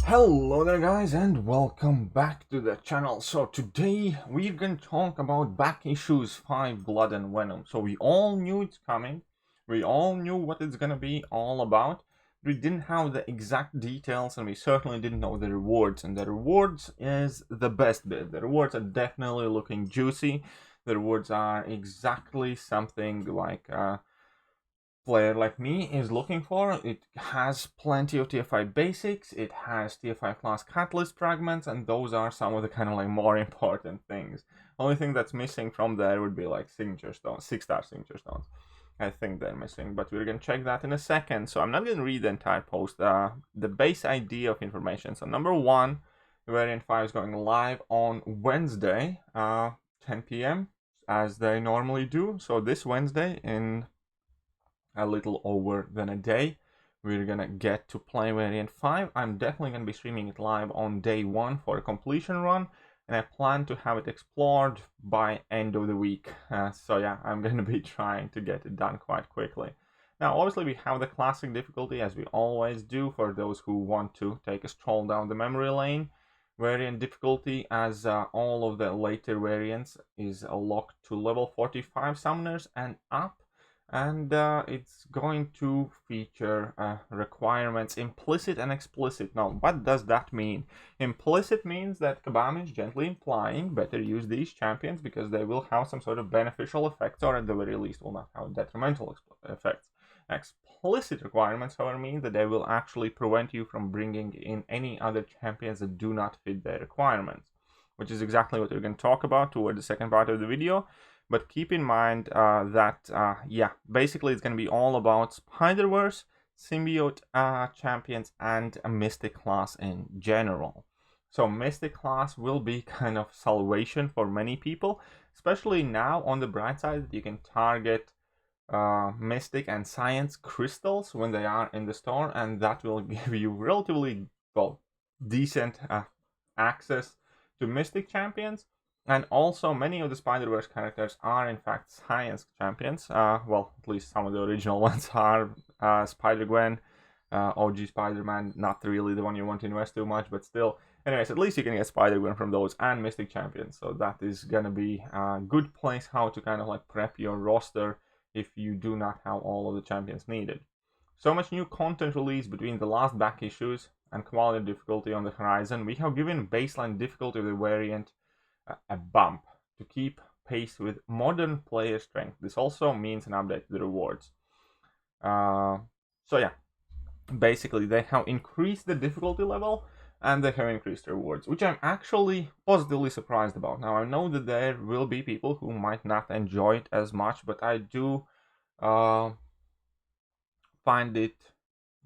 Hello there guys and welcome back to the channel. So today we're going to talk about back issues 5 Blood and Venom. So we all knew it's coming, we all knew what it's gonna be all about. We didn't have the exact details and we certainly didn't know the rewards, and the rewards is the best bit. The rewards are definitely looking juicy. The rewards are exactly something like player like me is looking for. It has plenty of TFI basics, it has TFI class catalyst fragments, and those are some of the kind of like more important things. Only thing that's missing from there would be like signature stones, 6-star signature stones. I think they're missing, but we're gonna check that in a second. So I'm not gonna read the entire post. The base idea of information. So number 1, variant 5 is going live on Wednesday, 10 p.m. as they normally do. So this Wednesday, in a little over than a day, we're gonna get to play variant 5. I'm definitely gonna be streaming it live on day 1 for a completion run, and I plan to have it explored by end of the week. So yeah, I'm gonna be trying to get it done quite quickly. Now obviously we have the classic difficulty, as we always do, for those who want to take a stroll down the memory lane. Variant difficulty, as all of the later variants, is locked to level 45 summoners and up, and it's going to feature requirements implicit and explicit. Now what does that mean? Implicit means that Kabam is gently implying better use these champions because they will have some sort of beneficial effects, or at the very least will not have detrimental effects. Explicit requirements, however, mean that they will actually prevent you from bringing in any other champions that do not fit their requirements, which is exactly what we're going to talk about toward the second part of the video. But keep in mind that, yeah, basically it's going to be all about Spiderverse, Symbiote champions, and a Mystic class in general. So Mystic class will be kind of salvation for many people, especially now on the bright side that you can target Mystic and Science crystals when they are in the store, and that will give you relatively, well, decent access to Mystic champions. And also, many of the Spider-Verse characters are in fact Science champions. Well, at least some of the original ones are. Spider-Gwen, OG Spider-Man, not really the one you want to invest too much, but still. Anyways, at least you can get Spider-Gwen from those, and Mystic champions. So that is gonna be a good place how to kind of like prep your roster if you do not have all of the champions needed. So much new content released between the last back issues and quality difficulty on the horizon. We have given baseline difficulty of the variant a bump to keep pace with modern player strength. This also means an update to the rewards. So yeah, basically they have increased the difficulty level and they have increased the rewards, which I'm actually positively surprised about. Now I know that there will be people who might not enjoy it as much, but I do find it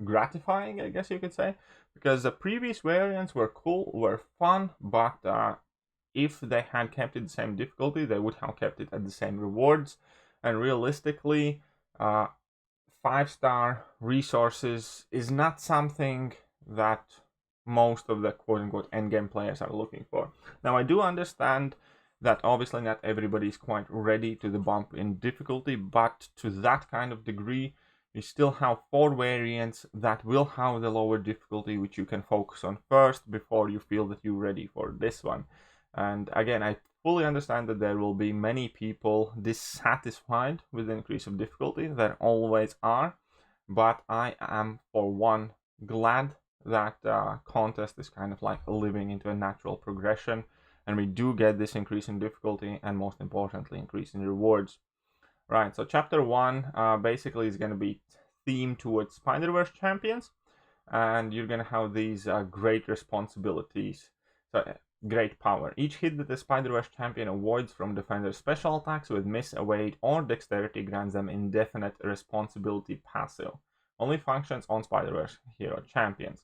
gratifying, I guess you could say, because the previous variants were cool, were fun, but if they had kept it the same difficulty, they would have kept it at the same rewards. And realistically, 5-star resources is not something that most of the quote-unquote endgame players are looking for. Now, I do understand that obviously not everybody is quite ready to the bump in difficulty, but to that kind of degree, you still have 4 variants that will have the lower difficulty, which you can focus on first before you feel that you're ready for this one. And again, I fully understand that there will be many people dissatisfied with the increase of difficulty. There always are, but I am for one glad that contest is kind of like living into a natural progression, and we do get this increase in difficulty and most importantly increase in rewards. Right, so chapter 1 basically is going to be themed towards Spider-Verse champions, and you're going to have these great responsibilities. So great power. Each hit that the Spider-Verse champion avoids from defender's special attacks with miss, evade, or dexterity grants them indefinite responsibility passive. Only functions on Spider-Verse hero champions.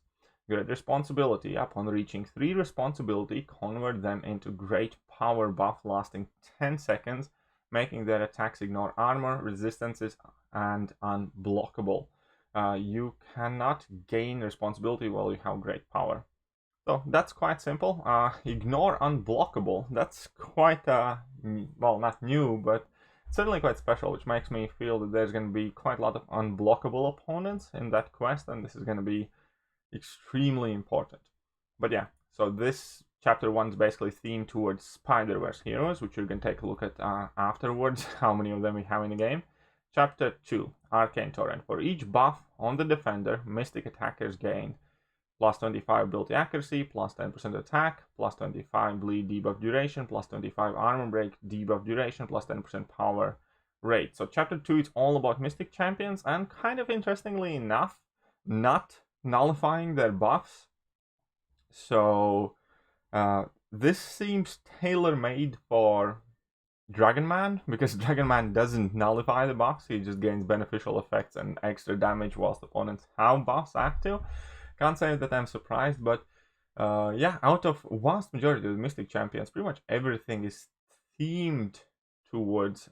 Great responsibility. Upon reaching 3 responsibility, convert them into great power buff lasting 10 seconds, making their attacks ignore armor, resistances, and unblockable. You cannot gain responsibility while you have great power. So that's quite simple. Ignore unblockable. That's quite, well, not new, but certainly quite special, which makes me feel that there's going to be quite a lot of unblockable opponents in that quest, and this is going to be extremely important. But yeah, so this chapter 1 is basically themed towards Spiderverse Heroes, which you're going to take a look at afterwards, how many of them we have in the game. Chapter 2, Arcane Torrent. For each buff on the defender, Mystic attackers gain plus 25 ability accuracy, plus 10% attack, plus 25 bleed debuff duration, plus 25 armor break debuff duration, plus 10% power rate. So chapter 2 is all about Mystic champions, and kind of interestingly enough, not nullifying their buffs. So this seems tailor-made for Dragon Man, because Dragon Man doesn't nullify the buffs, he just gains beneficial effects and extra damage whilst opponents have buffs active. Can't say that I'm surprised, but yeah, out of vast majority of the Mystic champions, pretty much everything is themed towards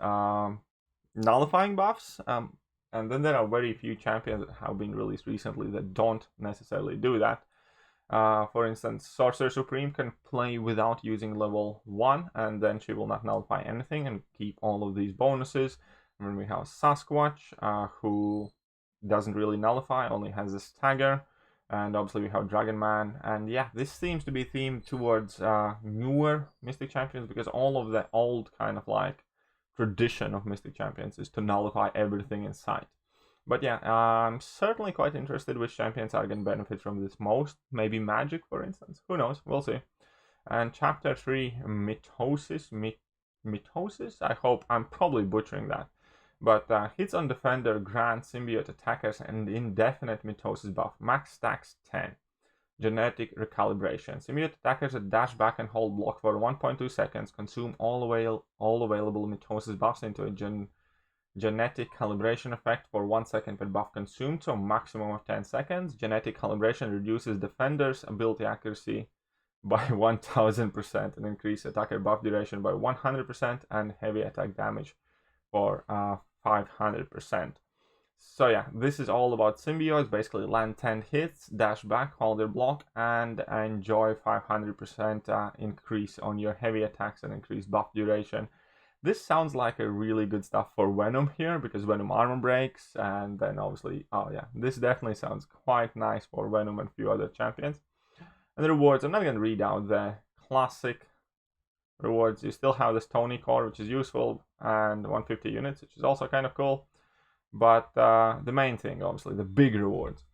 nullifying buffs. And then there are very few champions that have been released recently that don't necessarily do that. For instance, Sorcerer Supreme can play without using level 1, and then she will not nullify anything and keep all of these bonuses. And then we have Sasquatch, who doesn't really nullify, only has a stagger. And obviously we have Dragon Man, and yeah, this seems to be themed towards newer Mystic champions, because all of the old kind of like tradition of Mystic champions is to nullify everything in sight. But yeah, I'm certainly quite interested which champions are going to benefit from this most. Maybe Magic, for instance. Who knows? We'll see. And Chapter 3, Mitosis. Mitosis? I hope I'm probably butchering that. But hits on defender grant symbiote attackers an indefinite mitosis buff. Max stacks 10. Genetic recalibration. Symbiote attackers that dash back and hold block for 1.2 seconds consume all available mitosis buffs into a genetic calibration effect for 1 second per buff consumed, so maximum of 10 seconds. Genetic calibration reduces defender's ability accuracy by 1000% and increase attacker buff duration by 100% and heavy attack damage for 500%. So yeah, this is all about symbiotes. Basically land 10 hits, dash back, hold your block, and enjoy 500% increase on your heavy attacks and increased buff duration. This sounds like a really good stuff for Venom here, because Venom armor breaks, and then obviously, oh yeah, this definitely sounds quite nice for Venom and a few other champions. And the rewards, I'm not going to read out the classic rewards. You still have the Stony Core, which is useful, and 150 units, which is also kind of cool. But the main thing, obviously, the big rewards.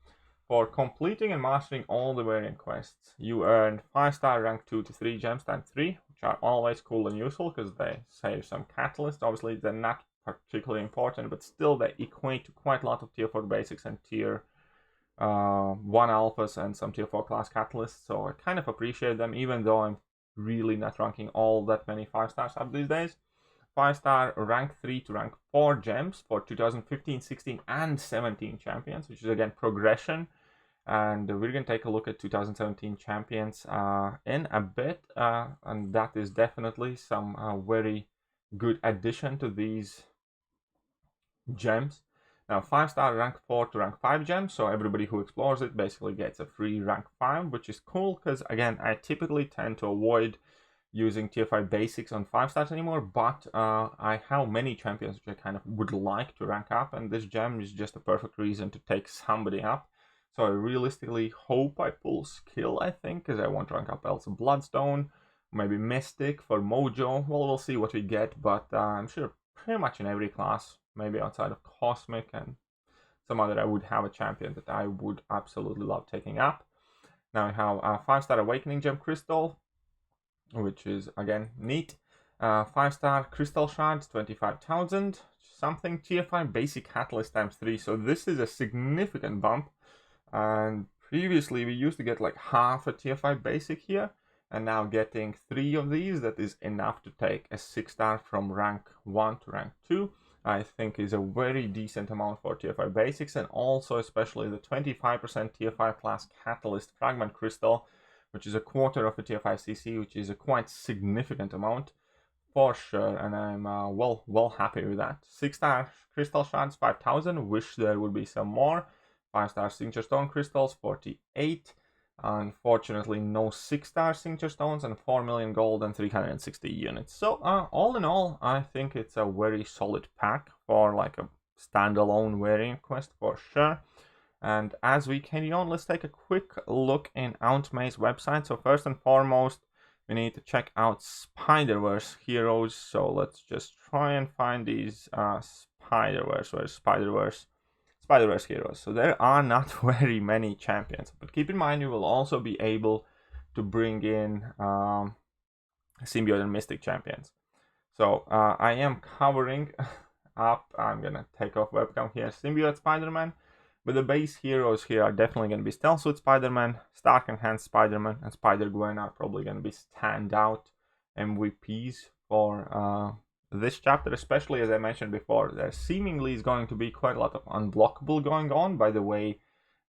For completing and mastering all the variant quests, you earn 5-star rank 2 to 3 gems times 3, which are always cool and useful because they save some catalyst. Obviously, they're not particularly important, but still they equate to quite a lot of tier 4 basics and tier 1 alphas and some tier 4 class catalysts. So I kind of appreciate them, even though I'm really not ranking all that many 5-stars up these days. 5-star rank 3 to rank 4 gems for 2015, 16, and 17 champions, which is again progression. And we're going to take a look at 2017 champions in a bit, and that is definitely some very good addition to these gems. Now 5-star rank 4 to rank 5 gems, so everybody who explores it basically gets a free rank 5, which is cool because again I typically tend to avoid using tier 5 basics on 5-stars anymore, but I have many champions which I kind of would like to rank up, and this gem is just a perfect reason to take somebody up. So I realistically hope I pull skill, I think, because I want to rank up Elsa Bloodstone, maybe Mystic for Mojo. Well, we'll see what we get, but I'm sure pretty much in every class, maybe outside of Cosmic and some other, I would have a champion that I would absolutely love taking up. Now I have a 5-star Awakening Gem Crystal, which is again neat. 5-star Crystal Shards, 25,000, something tier 5 basic catalyst times 3. So this is a significant bump. And previously we used to get like half a tier 5 basic here, and now getting 3 of these, that is enough to take a 6-star from rank 1 to rank 2. I think is a very decent amount for tier 5 basics, and also especially the 25% tier 5 class catalyst fragment crystal, which is a quarter of a tier 5 CC, which is a quite significant amount for sure, and I'm well happy with that. 6-star crystal shards, 5,000. Wish there would be some more. 5-star signature stone crystals, 48. Unfortunately, no 6-star signature stones, and 4 million gold and 360 units. So all in all, I think it's a very solid pack for like a standalone variant quest for sure. And as we carry on, let's take a quick look in Auntmay's website. So first and foremost, we need to check out Spiderverse Heroes. So let's just try and find these Spiderverse Heroes. So there are not very many champions, but keep in mind you will also be able to bring in symbiote and mystic champions. So I am covering up, I'm gonna take off webcam here, symbiote Spider-Man, but the base heroes here are definitely gonna be Stealth Suit Spider-Man, Stark Enhanced Spider-Man, and Spider-Gwen are probably gonna be standout MVPs for this chapter, especially as I mentioned before. There seemingly is going to be quite a lot of unblockable going on by the way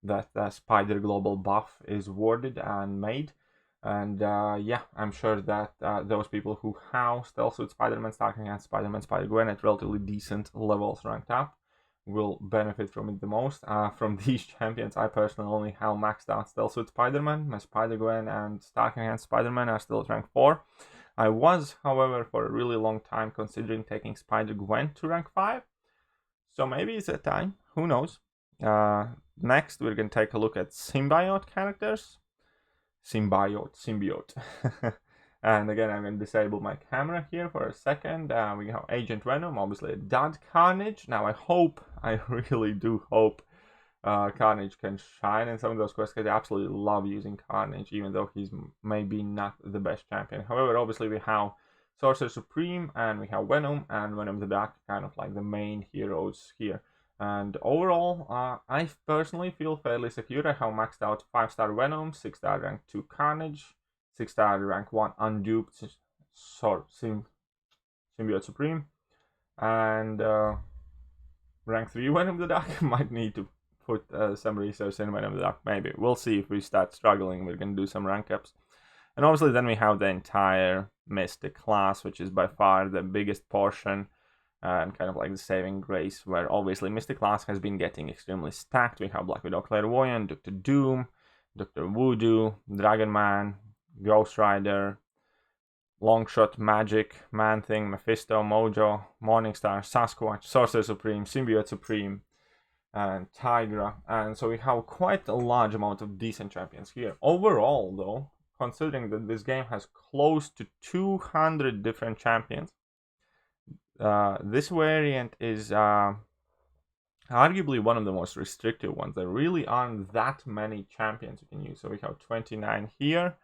that the Spider Global buff is worded and made. And yeah, I'm sure that those people who have Stealth Suit Spider-Man, Stark Enhanced Spider-Man, Spider-Gwen at relatively decent levels ranked up will benefit from it the most. From these champions, I personally only have maxed out Stealth Suit Spider-Man. My Spider-Gwen and Stark Enhanced Spider-Man are still at rank 4. I was, however, for a really long time considering taking Spider-Gwen to rank 5. So maybe it's a time, who knows. Next, we're going to take a look at symbiote characters. Symbiote. And again, I'm going to disable my camera here for a second. We have Agent Venom, obviously a dud Carnage. Now I really do hope Carnage can shine in some of those quests, because I absolutely love using Carnage, even though he's maybe not the best champion. However, obviously we have Sorcerer Supreme and we have Venom, and Venom the Dark, kind of like the main heroes here. And overall, I personally feel fairly secure. I have maxed out 5-star Venom, 6-star rank 2 Carnage, 6-star rank 1 Unduped Symbiote Supreme, and rank 3 Venom the Dark. Might need to put some resource in Venom the Dark, maybe. We'll see. If we start struggling, we're going to do some rank ups. And obviously then we have the entire Mystic class, which is by far the biggest portion. And kind of like the saving grace, where obviously Mystic class has been getting extremely stacked. We have Black Widow Clairvoyant, Dr. Doom, Dr. Voodoo, Dragon Man, Ghost Rider, Longshot, Magic, Man-Thing, Mephisto, Mojo, Morningstar, Sasquatch, Sorcerer Supreme, Symbiote Supreme, and Tigra. And so we have quite a large amount of decent champions here. Overall, though, considering that this game has close to 200 different champions, this variant is arguably one of the most restrictive ones. There really aren't that many champions you can use. So we have 29 here,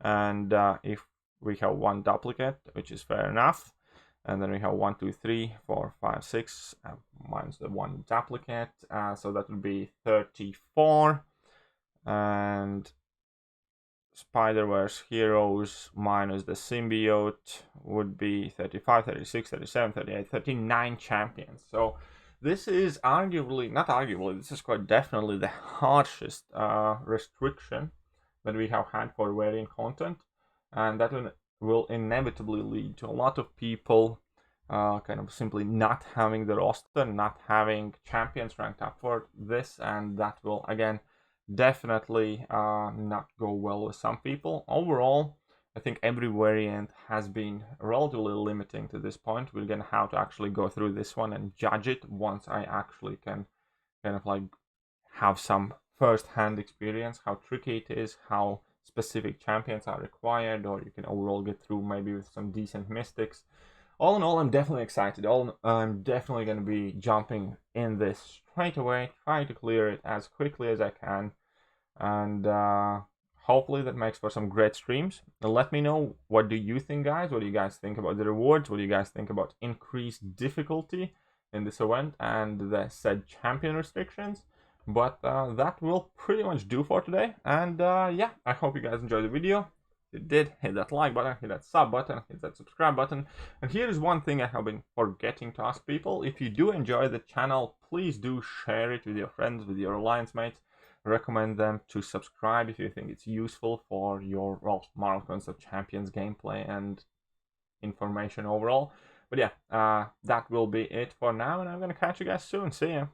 and if we have one duplicate, which is fair enough, and then we have 1, 2, 3, 4, 5, 6 minus the one duplicate, so that would be 34, and Spiderverse Heroes minus the symbiote would be 35, 36, 37, 38, 39 champions. So this is this is quite definitely the harshest restriction that we have had for variant content, and that will inevitably lead to a lot of people kind of simply not having the roster, not having champions ranked up for this, and that will again definitely not go well with some people. Overall, I think every variant has been relatively limiting to this point. We're gonna have to actually go through this one and judge it once I actually can kind of like have some first-hand experience, how tricky it is, how specific champions are required, or you can overall get through maybe with some decent mystics. All in all, I'm definitely excited. I'm definitely going to be jumping in this straight away, trying to clear it as quickly as I can, and hopefully that makes for some great streams. Now, let me know, what do you think, guys? What do you guys think about the rewards? What do you guys think about increased difficulty in this event and the said champion restrictions? But that will pretty much do for today, and yeah, I hope you guys enjoyed the video. If you did, hit that like button, hit that sub button, hit that subscribe button. And here is one thing I have been forgetting to ask people: if you do enjoy the channel, please do share it with your friends, with your alliance mates. Recommend them to subscribe if you think it's useful for your, well, marathons of champions gameplay and information overall. But yeah, that will be it for now, and I'm gonna catch you guys soon. See ya.